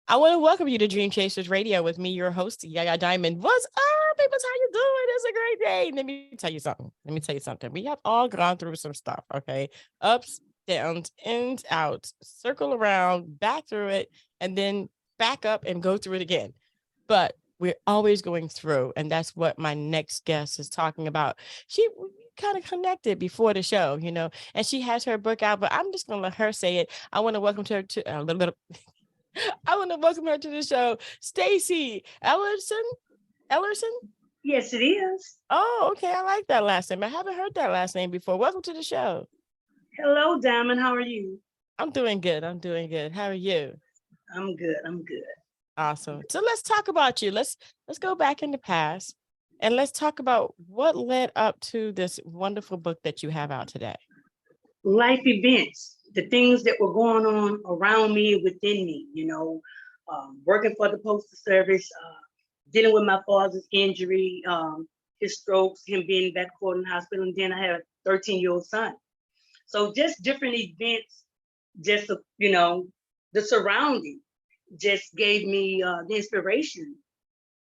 I want to welcome you to Dream Chasers Radio with me, your host, Yaya Diamond. What's up, people? How you doing? It's a great day. Let me tell you something. We have all gone through some stuff, okay? Ups, downs, ins, outs, circle around, back through it, and then back up and go through it again. But we're always going through, and that's what my next guest is talking about. She kind of connected before the show, and she has her book out, but I'm just going to let her say it. I want to welcome her to a little bit of... I want to welcome her to the show, Stacie Ellerson. Yes, it is. Oh, okay. I like that last name. I haven't heard that last name before. Welcome to the show. Hello, Diamond. How are you? I'm doing good. How are you? I'm good. Awesome. So let's talk about you. Let's go back in the past and let's talk about what led up to this wonderful book that you have out today. Life events, the things that were going on around me, within me, working for the Postal Service, dealing with my father's injury, his strokes, him being back in the hospital, and then I had a 13-year-old son. So just different events, just, the surrounding just gave me the inspiration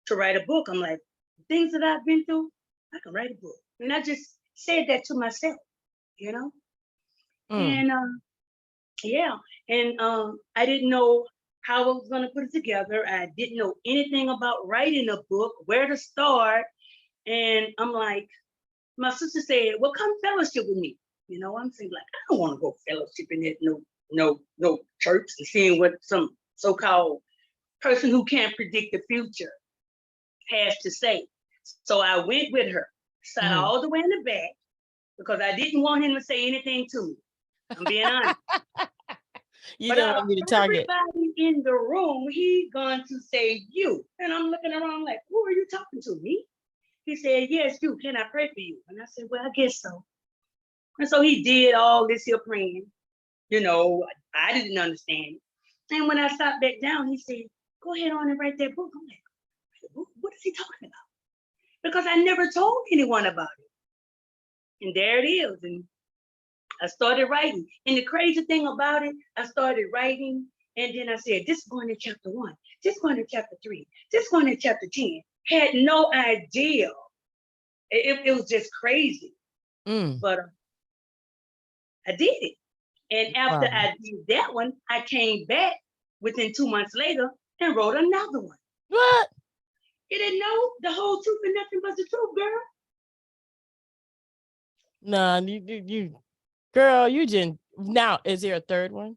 to write a book. I'm like, things that I've been through, I can write a book. And I just said that to myself, And I didn't know how I was going to put it together. I didn't know anything about writing a book, where to start. And I'm like, my sister said, well, come fellowship with me. I'm saying, like, I don't want to go fellowshipping at no church and seeing what some so-called person who can't predict the future has to say. So I went with her, sat all the way in the back, because I didn't want him to say anything to me. I'm being honest. You don't want me to target. Everybody in the room, he's going to say you. And I'm looking around like, who are you talking to, me? He said, yes, you. Can I pray for you? And I said, well, I guess so. And so he did all this here praying. I didn't understand. And when I sat back down, he said, go ahead on and write that book. I'm like, what is he talking about? Because I never told anyone about it. And there it is. And I started writing. And the crazy thing about it, I started writing. And then I said, this is going to chapter 1. This is going to chapter 3. This is going to chapter 10. Had no idea. It was just crazy. But I did it. And after I did that one, I came back within 2 months later and wrote another one. What? You didn't know the whole truth and nothing but the truth, girl? No, you girl, you didn't. Now, is there a third one?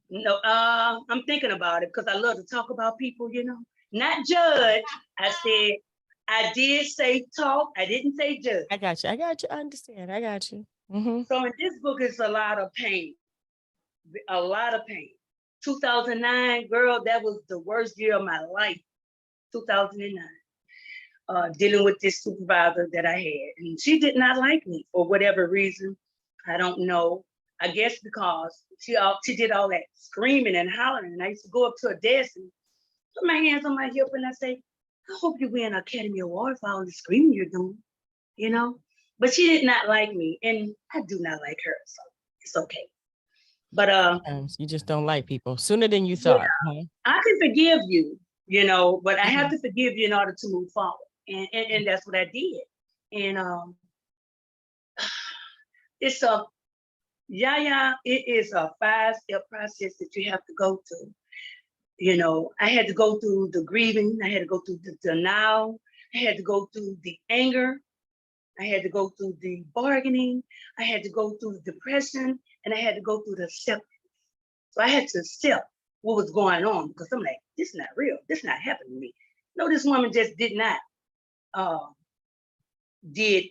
No, I'm thinking about it because I love to talk about people, not judge. I said, I did say talk. I didn't say judge. I got you. I understand. I got you. So in this book, it's a lot of pain. 2009, girl, that was the worst year of my life. 2009. Dealing with this supervisor that I had. And she did not like me for whatever reason. I don't know. I guess because she did all that screaming and hollering. And I used to go up to her desk and put my hands on my hip and I say, I hope you win an Academy Award for all the screaming you're doing, But she did not like me. And I do not like her. So it's okay. But you just don't like people sooner than you thought. Yeah, huh? I can forgive you, but I have to forgive you in order to move forward. And that's what I did. And it's Yaya, it is a 5-step process that you have to go through. I had to go through the grieving, I had to go through the denial, I had to go through the anger, I had to go through the bargaining, I had to go through the depression, and I had to go through the acceptance. So I had to accept what was going on because I'm like, this is not real. This is not happening to me. No, this woman just did not did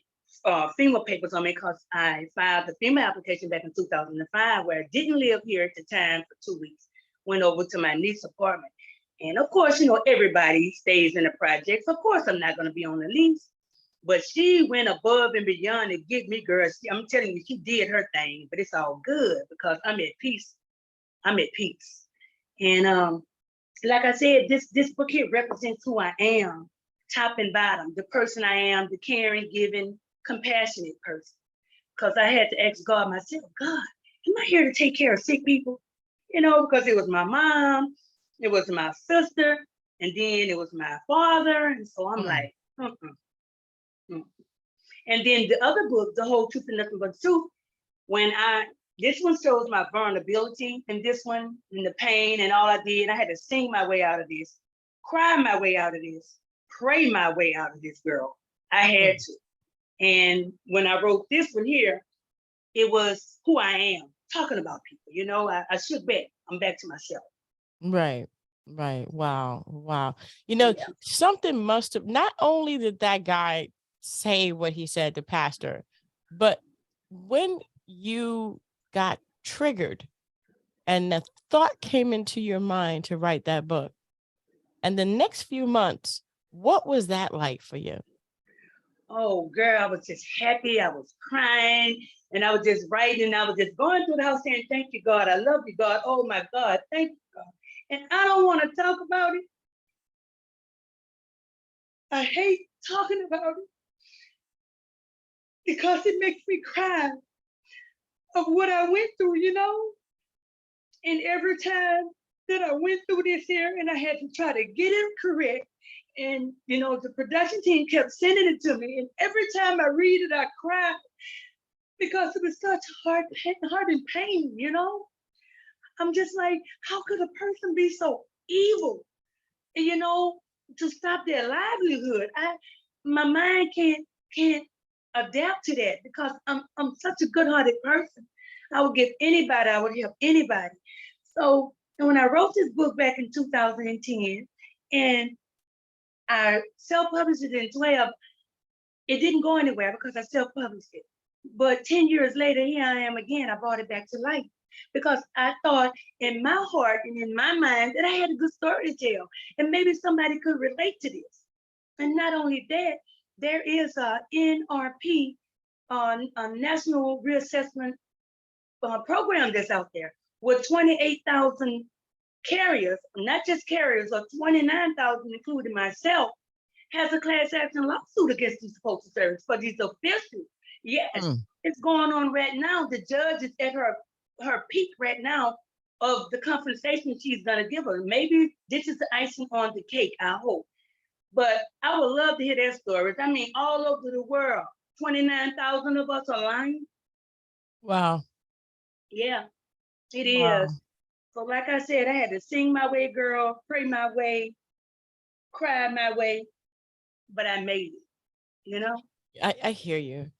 FEMA papers on me because I filed the FEMA application back in 2005 where I didn't live here at the time for 2 weeks. Went over to my niece's apartment. And of course, everybody stays in the projects. Of course, I'm not going to be on the lease. But she went above and beyond to get me, girl. I'm telling you, she did her thing, but it's all good because I'm at peace. I'm at peace. And like I said, this book here represents who I am, top and bottom, the person I am, the caring, giving, compassionate person. because I had to ask God myself, God, am I here to take care of sick people? Because it was my mom, it was my sister, and then it was my father. And so I'm like, And then the other book, The Whole Truth and Nothing But the Truth, this one shows my vulnerability, and this one, and the pain and all I did. I had to sing my way out of this, cry my way out of this, pray my way out of this, girl. I had to. And when I wrote this one here, it was who I am, talking about people. I shook back. I'm back to myself. Right. Wow. Yeah. Something must have, not only did that guy say what he said, the pastor, but when you got triggered and the thought came into your mind to write that book, and the next few months, what was that like for you? Oh, girl, I was just happy. I was crying, and I was just writing. I was just going through the house saying, thank you, God. I love you, God. Oh, my God. Thank you, God. And I don't want to talk about it. I hate talking about it because it makes me cry of what I went through, And every time that I went through this here and I had to try to get it correct, and, the production team kept sending it to me. And every time I read it, I cry because it was such heart and pain, I'm just like, how could a person be so evil, to stop their livelihood? My mind can't adapt to that because I'm such a good-hearted person. I would give anybody, I would help anybody. So when I wrote this book back in 2010, and I self-published it in 12, it didn't go anywhere because I self-published it. But 10 years later, here I am again. I brought it back to life because I thought in my heart and in my mind that I had a good story to tell, and maybe somebody could relate to this. And not only that, there is a NRP, a National Reassessment program that's out there with 28,000 carriers, not just carriers, or 29,000, including myself, has a class action lawsuit against these postal service for these officials. Yes, it's going on right now. The judge is at her peak right now of the compensation she's gonna give her. Maybe this is the icing on the cake, I hope. But I would love to hear their stories. I mean, all over the world, 29,000 of us are lying. Wow. Yeah, it is. So like I said, I had to sing my way, girl, pray my way, cry my way, but I made it, I hear you.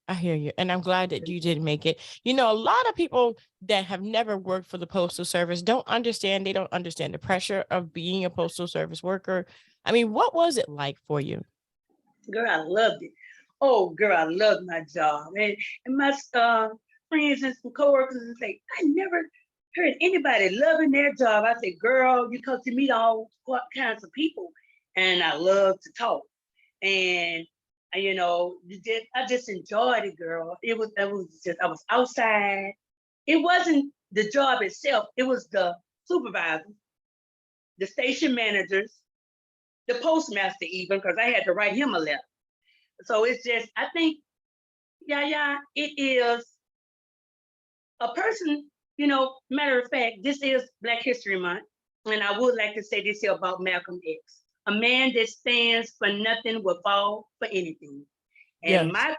And I'm glad that you did make it. A lot of people that have never worked for the Postal Service don't understand. They don't understand the pressure of being a Postal Service worker. I mean, what was it like for you? Girl, I loved it. Oh, girl, I loved my job. And my friends and some coworkers would say, I never heard anybody loving their job. I said, girl, because you meet all kinds of people, and I love to talk. And I just enjoyed it, girl. I was outside. It wasn't the job itself. It was the supervisors, the station managers, the postmaster even, because I had to write him a letter. So it's just, I think, Yaya, it is a person, matter of fact, this is Black History Month. And I would like to say this here about Malcolm X. A man that stands for nothing will fall for anything. And Yes.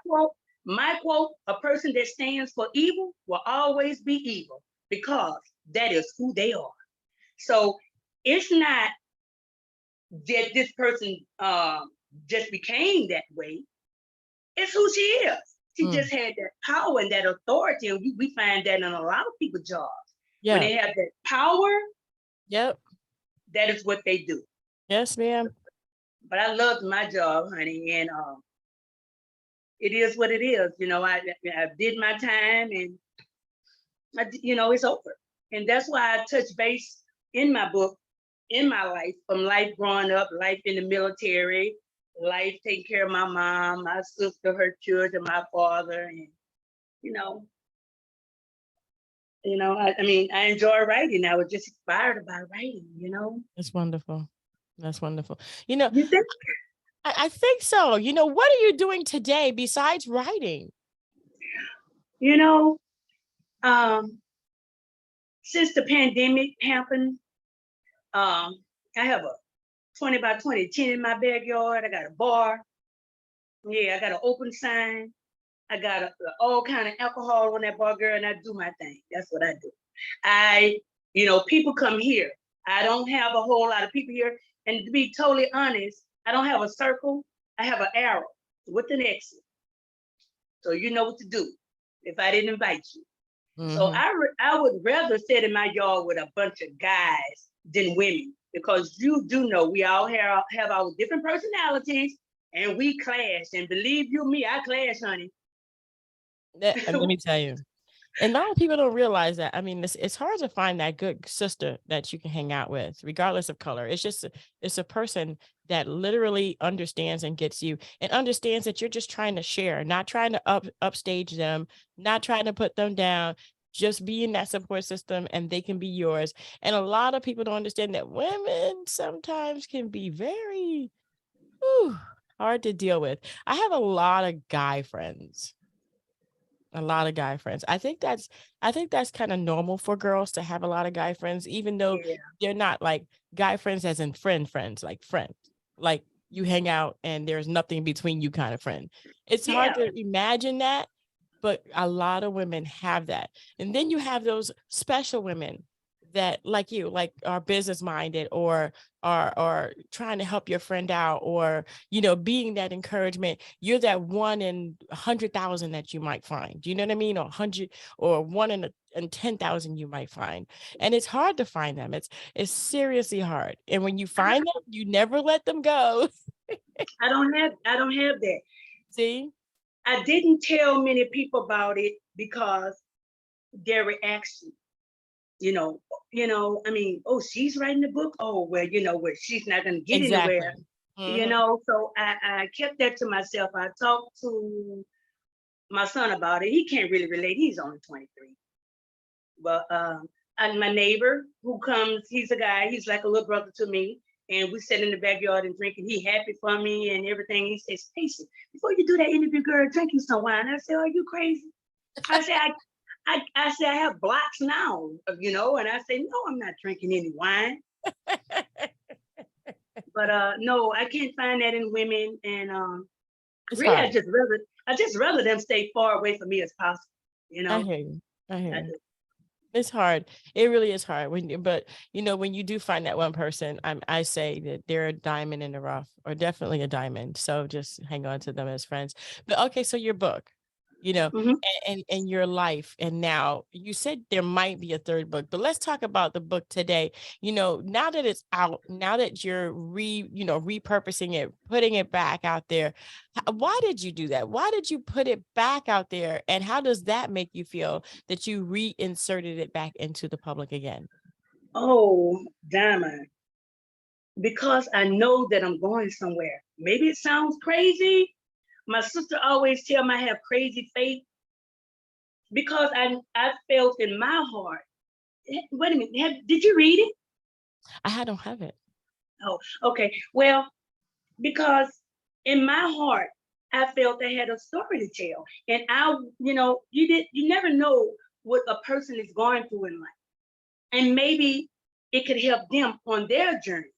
my quote, a person that stands for evil will always be evil because that is who they are. So it's not that this person just became that way. It's who she is. She just had that power and that authority. And we find that in a lot of people's jobs. Yeah. When they have that power, yep, that is what they do. Yes, ma'am. But I loved my job, honey, and it is what it is. I did my time, and it's over. And that's why I touch base in my book, in my life, from life growing up, life in the military, life taking care of my mom, my sister, her children, my father, and I enjoy writing. I was just inspired by writing. That's wonderful. That's wonderful. You think? I think so. What are you doing today besides writing? You know, since the pandemic happened, I have a 20 by 20 tent in my backyard. I got a bar. Yeah, I got an open sign. I got all kind of alcohol on that bar, girl, and I do my thing. That's what I do. People come here. I don't have a whole lot of people here. And to be totally honest, I don't have a circle. I have an arrow with an exit. So you know what to do if I didn't invite you. So I would rather sit in my yard with a bunch of guys than women, because you do know we all have our different personalities and we clash. And believe you me, I clash, honey. And let me tell you. And a lot of people don't realize that. I mean, it's hard to find that good sister that you can hang out with, regardless of color. It's a person that literally understands and gets you, and understands that you're just trying to share, not trying to upstage them, not trying to put them down, just be in that support system and they can be yours. And a lot of people don't understand that women sometimes can be very hard to deal with. I have a lot of guy friends. A lot of guy friends. I think that's kind of normal for girls to have a lot of guy friends, even though Yeah. they're not like guy friends as in friends, like friends. Like you hang out and there's nothing between you kind of friend. It's hard Yeah. to imagine that, but a lot of women have that. And then you have those special women that like you, like are business minded or are trying to help your friend out, or being that encouragement. You're that 1 in 100,000 that you might find, you know what I mean, or 100, or 1 in 10,000 you might find. And it's hard to find them. It's seriously hard. And when you find them, you never let them go. I don't have that. See, I didn't tell many people about it because their reaction, I mean, oh, she's writing the book. Oh, well, where she's not going to get exactly. anywhere. So I kept that to myself. I talked to my son about it. He can't really relate. He's only 23. But and my neighbor who comes, he's a guy, he's like a little brother to me. And we sit in the backyard and drinking. He happy for me and everything. He says, Stacie, before you do that interview, girl, drinking some wine. I said, are you crazy? I said, I say I have blocks now, and I say, no, I'm not drinking any wine. But no, I can't find that in women. And really, hard. I just rather them stay far away from me as possible. I hear you. It's hard. It really is hard but when you do find that one person, I say that they're a diamond in the rough, or definitely a diamond. So just hang on to them as friends. But okay, so your book, and your life. And now you said there might be a third book, but let's talk about the book today. Now that it's out, now that you're repurposing it, putting it back out there, why did you do that? Why did you put it back out there? And how does that make you feel that you reinserted it back into the public again? Oh, Diamond, because I know that I'm going somewhere. Maybe it sounds crazy. My sister always tell me I have crazy faith, because I felt in my heart. Wait a minute, did you read it? I don't have it. Oh, okay. Well, because in my heart, I felt I had a story to tell. And you never know what a person is going through in life. And maybe it could help them on their journey,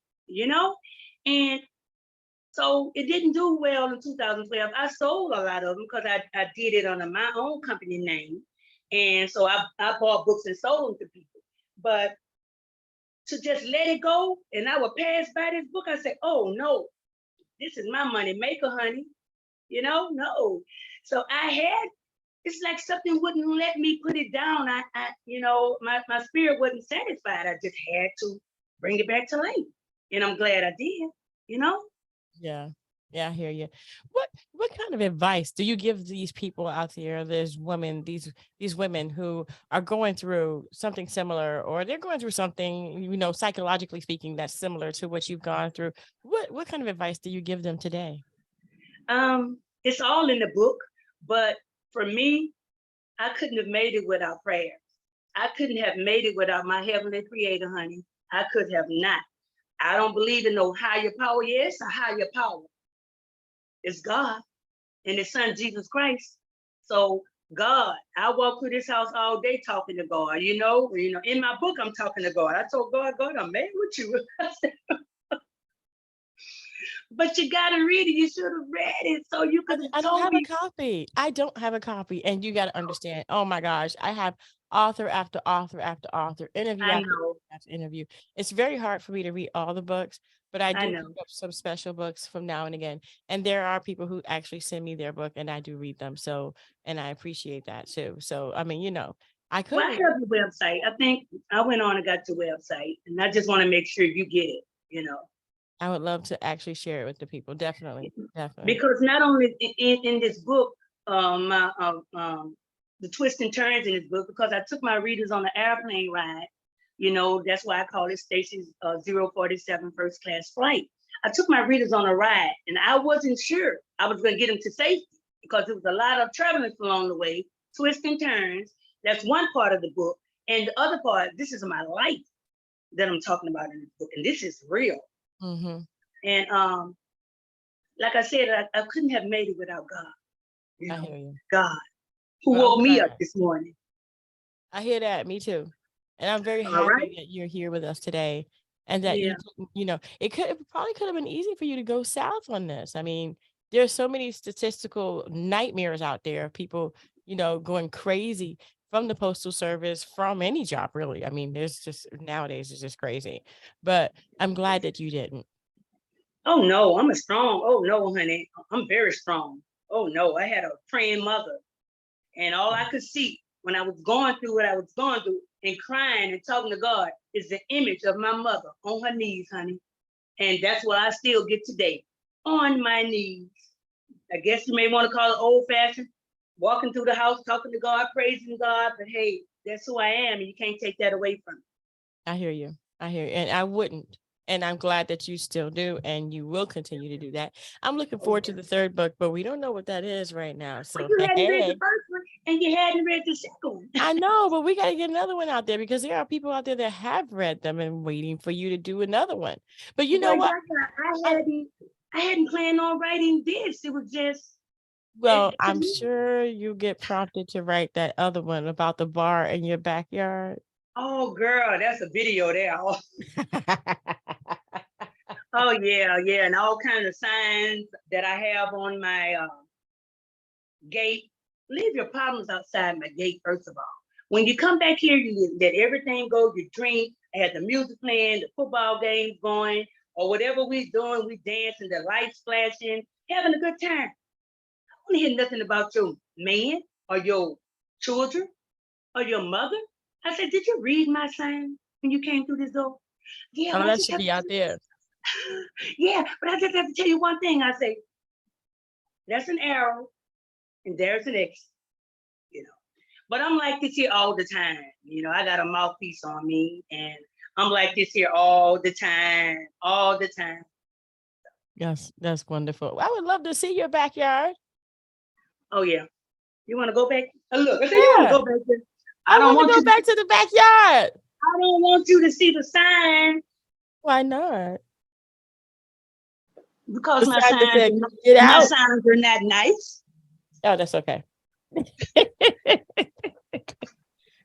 And so it didn't do well in 2012. I sold a lot of them because I did it under my own company name. And so I bought books and sold them to people. But to just let it go, and I would pass by this book, I said, oh no, this is my money maker, honey. No. So it's like something wouldn't let me put it down. My spirit wasn't satisfied. I just had to bring it back to life. And I'm glad I did. Yeah. Yeah, I hear you. What kind of advice do you give these people out there, these women who are going through something similar, or they're going through something, psychologically speaking, that's similar to what you've gone through? What kind of advice do you give them today? It's all in the book, but for me, I couldn't have made it without prayer. I couldn't have made it without my heavenly creator, honey. I could have not. I don't believe in no higher power. Yes, a higher power. It's God and his son, Jesus Christ. So God, I walk through this house all day talking to God. In my book, I'm talking to God. I told God, I'm mad with you. But you gotta read it. You should have read it so you could have I don't told have a me. copy. I don't have a copy. And you got to understand. Oh my gosh. I have author after author after author, interview I after know, interview. It's very hard for me to read all the books, but I I do pick know. up some special books from now and again. And there are people who actually send me their book and I do read them. So, and I appreciate that too. So, I mean, I Well, I could read. have your website. I think I went on and got your website, and I just want to make sure you get it. I would love to actually share it with the people. Definitely. Definitely. Because not only in this book, my the twists and turns in this book, because I took my readers on an airplane ride. That's why I call it Stacie's 047 first class flight. I took my readers on a ride, and I wasn't sure I was going to get them to safety because there was a lot of turbulence along the way, twists and turns. That's one part of the book, and the other part, this is my life that I'm talking about in the book, and this is real. Mm-hmm. And like I said, I couldn't have made it without God. I hear you. God, who Well, woke me up this morning. I hear that. Me too. And I'm very All right. happy that you're here with us today and that Yeah. it probably could have been easy for you to go south on this. I mean, there's so many statistical nightmares out there of people, going crazy from the postal service, from any job, really. I mean, there's just nowadays it's just crazy. But I'm glad that you didn't. Oh no, I'm a strong. Oh no, honey, I'm very strong. Oh no, I had a praying mother, and all I could see when I was going through what I was going through and crying and talking to God is the image of my mother on her knees, honey. And that's what I still get today, on my knees. I guess you may want to call it old fashioned, walking through the house, talking to God, praising God. But hey, that's who I am, and you can't take that away from me. I hear you. I hear you. And I wouldn't. And I'm glad that you still do, and you will continue to do that. I'm looking forward to the third book, but we don't know what that is right now. Well, So, you hadn't read the hey, first one, and you hadn't read the second one. I know, but we got to get another one out there because there are people out there that have read them and waiting for you to do another one. But you know Well, what? I, I hadn't planned on writing this. It was just well, to I'm me. sure you get prompted to write that other one about the bar in your backyard. Oh, girl, that's a video there. Oh yeah, yeah, and all kinds of signs that I have on my gate. Leave your problems outside my gate, first of all. When you come back here, you let everything go. You drink. I had the music playing, the football games going, or whatever we doing. We dancing, the lights flashing, having a good time. I don't hear nothing about your man or your children or your mother. I said, did you read my sign when you came through this door? Yeah, Oh, but I that just should have be out there. yeah, but I just have to tell you one thing. I say, that's an arrow and there's an X, you know. But I'm like this here all the time. I got a mouthpiece on me and I'm like this here all the time, all the time. Yes, that's wonderful. I would love to see your backyard. Oh yeah. You want to go back? Oh, look, I said you want to Yeah, go back there. I I don't want to want go you to back to the backyard. I don't want you to see the sign Why not? because The sign that said, "Get my out." signs are not nice. Oh, that's okay.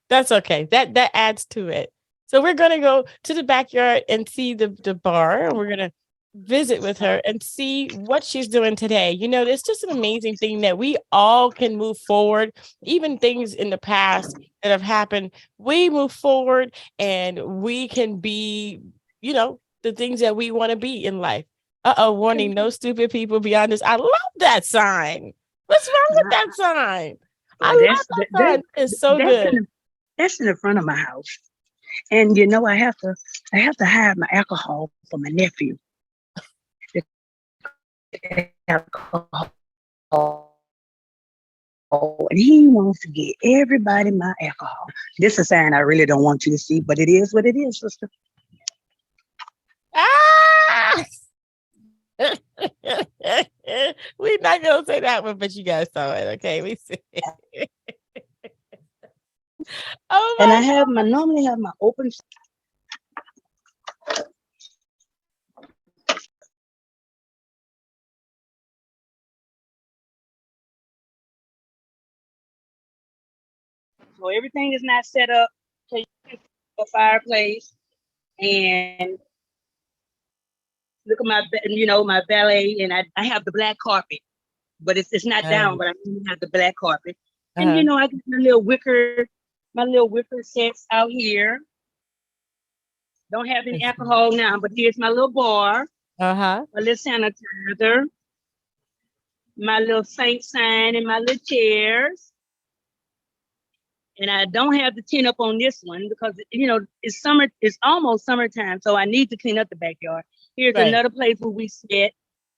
That's okay. That adds to it. So we're gonna go to the backyard and see the bar, and we're gonna visit with her and see what she's doing today. It's just an amazing thing that we all can move forward, even things in the past that have happened. We move forward and we can be, the things that we want to be in life. Warning, no stupid people beyond this. I love that sign. What's wrong with that sign? I Well, love that sign. It's so that's good. that's in the front of my house. And I have to hide my alcohol for my nephew. Alcohol. And he wants to get everybody my alcohol. This is a sign I really don't want you to see, but it is what it is, sister. Ah! We're not gonna say that one, but you guys saw it, okay? We see it. Oh And my God. normally have my open So everything is not set up so you can see a fireplace and look at my, my ballet, and I have the black carpet, but it's not down, but I do have the black carpet. And I got my little wicker sets out here. Don't have any alcohol now, but here's my little bar, a little sanitizer, my little saint sign, and my little chairs. And I don't have the tent up on this one because it's summer. It's almost summertime, so I need to clean up the backyard. Here's another place where we sit,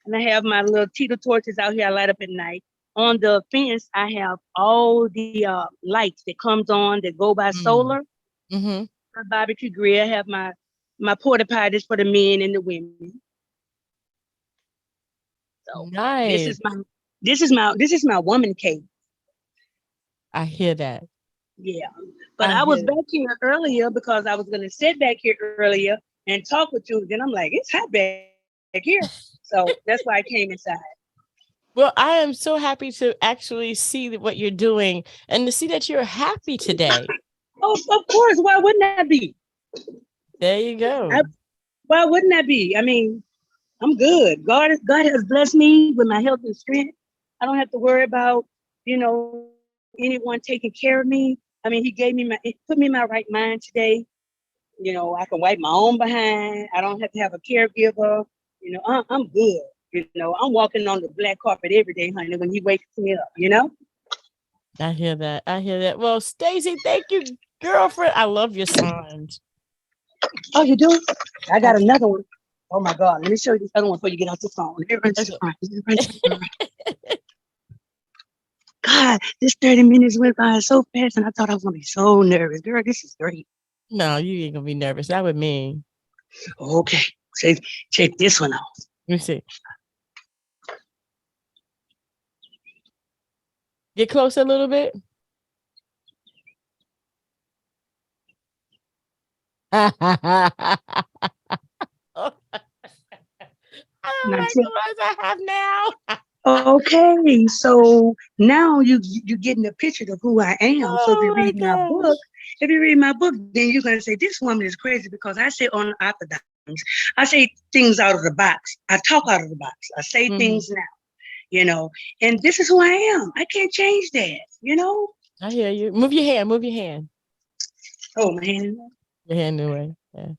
and I have my little Tita torches out here I light up at night. On the fence, I have all the lights that comes on that go by solar. My barbecue grill. I have my porta potties for the men and the women. So nice. This is my woman cave. I hear that. Yeah, but I was back here earlier because I was going to sit back here earlier and talk with you. Then I'm like, it's hot back here. So that's why I came inside. Well, I am so happy to actually see what you're doing and to see that you're happy today. Oh, of course. Why wouldn't I be? There you go. Why wouldn't I be? I mean, I'm good. God has blessed me with my health and strength. I don't have to worry about, anyone taking care of me. I mean, he put me in my right mind today. I can wipe my own behind. I don't have to have a caregiver. I'm good. I'm walking on the black carpet every day, honey, when he wakes me up, I hear that. Well, Stacie, thank you, girlfriend. I love your signs. Oh, you do? I got another one. Oh my God. Let me show you this other one before you get off the phone. God, this 30 minutes went by so fast, and I thought I was going to be so nervous. Girl, this is great. No, you ain't going to be nervous. That would mean. Okay. Check this one out. Let me see. Get closer a little bit. I don't like the ones I have now. Okay, so now you're getting a picture of who I am. So if you read my book, then you're gonna say this woman is crazy because I say unorthodox. I say things out of the box. I talk out of the box. I say things now, and this is who I am. I can't change that, I hear you. Move your hand. Oh, my hand. Your hand away. Yeah.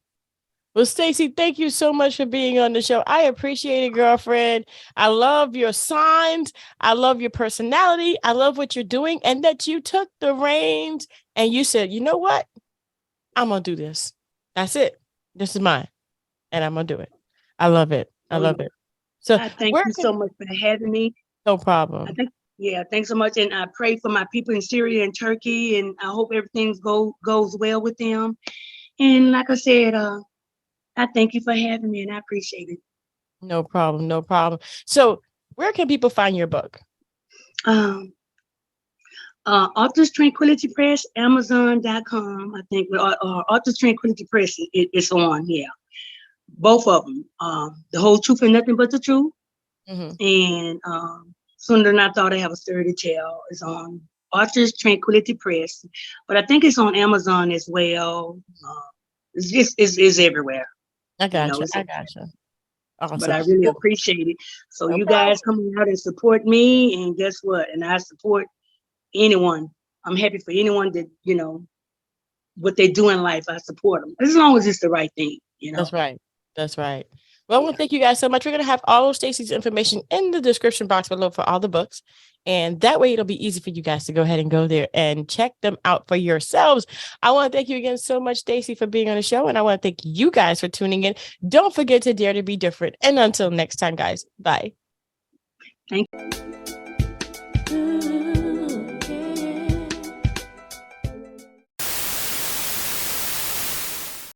Well, Stacie, thank you so much for being on the show. I appreciate it, girlfriend. I love your signs. I love your personality. I love what you're doing, and that you took the reins and you said, you know what? I'm going to do this. That's it. This is mine. And I'm going to do it. I love it. So I thank you so much for having me. No problem. Thanks so much. And I pray for my people in Syria and Turkey, and I hope everything goes well with them. And like I said, I thank you for having me, and I appreciate it. No problem. So where can people find your book? Authors Tranquility Press, Amazon.com, I think, Authors Tranquility Press, it's on, both of them. The Whole Truth and Nothing But the Truth, and Sooner Than I Thought I Have a Story to Tell is on Authors Tranquility Press, but I think it's on Amazon as well. It's everywhere. I gotcha. Awesome. But I really appreciate it. So you guys coming out and support me, and guess what? And I support anyone. I'm happy for anyone that, what they do in life. I support them as long as it's the right thing. That's right. Well, I want to thank you guys so much. We're going to have all of Stacie's information in the description box below for all the books. And that way it'll be easy for you guys to go ahead and go there and check them out for yourselves. I want to thank you again so much, Stacie, for being on the show. And I want to thank you guys for tuning in. Don't forget to dare to be different. And until next time, guys, bye. Thank you.